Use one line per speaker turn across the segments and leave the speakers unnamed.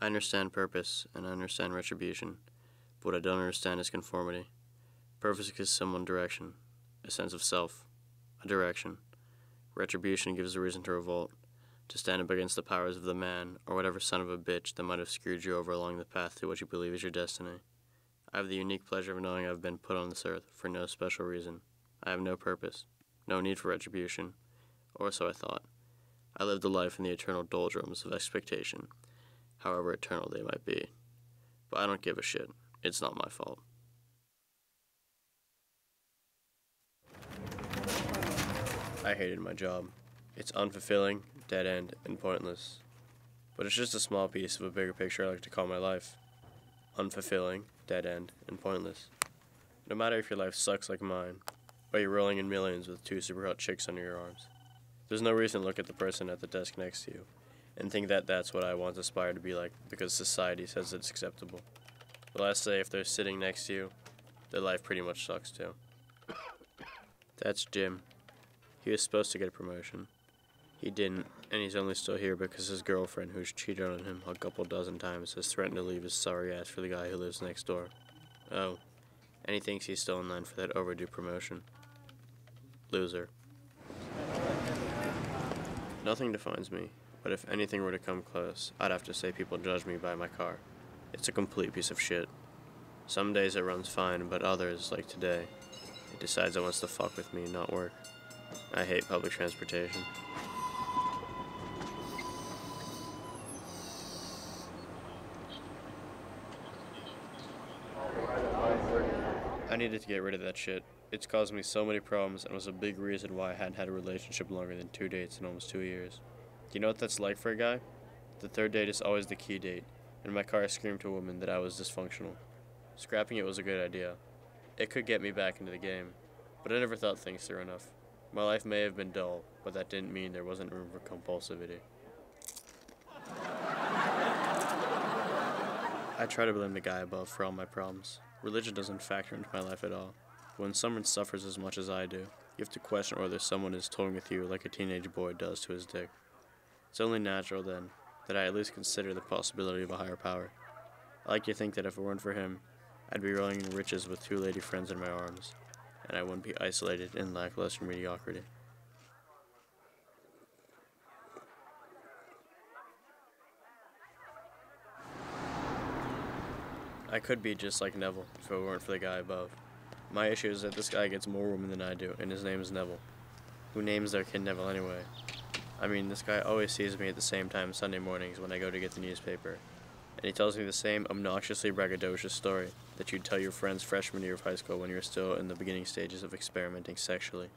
I understand purpose, and I understand retribution, but what I don't understand is conformity. Purpose gives someone direction, a sense of self, a direction. Retribution gives a reason to revolt, to stand up against the powers of the man, or whatever son of a bitch that might have screwed you over along the path to what you believe is your destiny. I have the unique pleasure of knowing I have been put on this earth for no special reason. I have no purpose, no need for retribution, or so I thought. I lived a life in the eternal doldrums of expectation, however eternal they might be. But I don't give a shit. It's not my fault. I hated my job. It's unfulfilling, dead-end, and pointless. But it's just a small piece of a bigger picture I like to call my life. Unfulfilling, dead-end, and pointless. No matter if your life sucks like mine, or you're rolling in millions with 2 super hot chicks under your arms, there's no reason to look at the person at the desk next to you and think that that's what I want to aspire to be like because society says it's acceptable. But let's say if they're sitting next to you, their life pretty much sucks too. That's Jim. He was supposed to get a promotion. He didn't, and he's only still here because his girlfriend, who's cheated on him a couple dozen times, has threatened to leave his sorry ass for the guy who lives next door. Oh, and he thinks he's still in line for that overdue promotion. Loser. Nothing defines me, but if anything were to come close, I'd have to say people judge me by my car. It's a complete piece of shit. Some days it runs fine, but others, like today, it decides it wants to fuck with me and not work. I hate public transportation. I needed to get rid of that shit. It's caused me so many problems and was a big reason why I hadn't had a relationship longer than 2 dates in almost 2 years. Do you know what that's like for a guy? The 3rd date is always the key date, and my car screamed to a woman that I was dysfunctional. Scrapping it was a good idea. It could get me back into the game, but I never thought things through enough. My life may have been dull, but that didn't mean there wasn't room for compulsivity. I try to blame the guy above for all my problems. Religion doesn't factor into my life at all. When someone suffers as much as I do, you have to question whether someone is toying with you like a teenage boy does to his dick. It's only natural, then, that I at least consider the possibility of a higher power. I like to think that if it weren't for him, I'd be rolling in riches with 2 lady friends in my arms, and I wouldn't be isolated in lackluster mediocrity. I could be just like Neville if it weren't for the guy above. My issue is that this guy gets more women than I do, and his name is Neville. Who names their kid Neville anyway? I mean, this guy always sees me at the same time Sunday mornings when I go to get the newspaper, and he tells me the same obnoxiously braggadocious story that you'd tell your friends freshman year of high school when you were still in the beginning stages of experimenting sexually.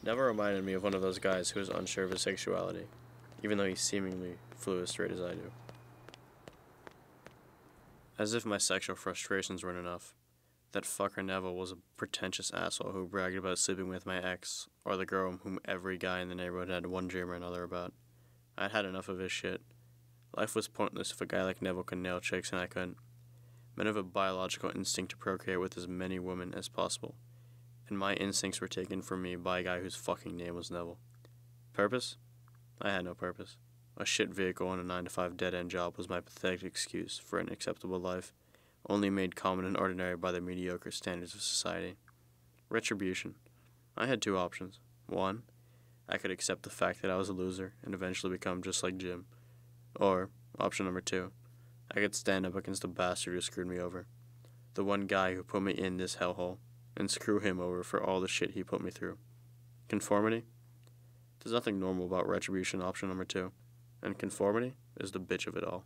Neville reminded me of one of those guys who is unsure of his sexuality, even though he seemingly flew as straight as I do. As if my sexual frustrations weren't enough, that fucker Neville was a pretentious asshole who bragged about sleeping with my ex, or the girl whom every guy in the neighborhood had one dream or another about. I'd had enough of his shit. Life was pointless if a guy like Neville could nail chicks and I couldn't. Men have a biological instinct to procreate with as many women as possible, and my instincts were taken from me by a guy whose fucking name was Neville. Purpose? I had no purpose. A shit vehicle and a 9-to-5 dead-end job was my pathetic excuse for an acceptable life, only made common and ordinary by the mediocre standards of society. Retribution. I had 2 options. 1, I could accept the fact that I was a loser and eventually become just like Jim. Or, option number 2, I could stand up against the bastard who screwed me over. The one guy who put me in this hellhole, and screw him over for all the shit he put me through. Conformity? There's nothing normal about retribution option number 2, and conformity is the bitch of it all.